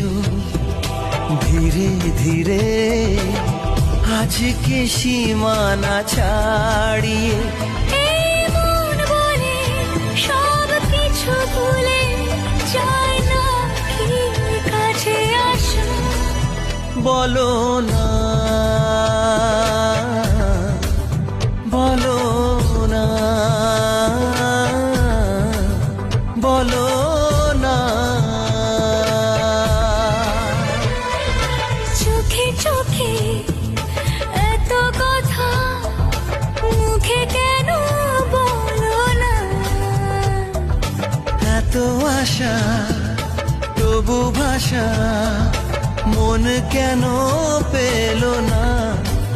এসো ধীরে ধীরে, আজকে সীমানা ছাড়িয়ে। এই মন বলে সব কিছু ভুলে যায় না কি কাছে আসো। বলো না, বলো না, বলো না। চোখে চোখে এত কথা, মুখে কেন বলো না। এত আশা তবু ভাষা, মন কেন পেল না।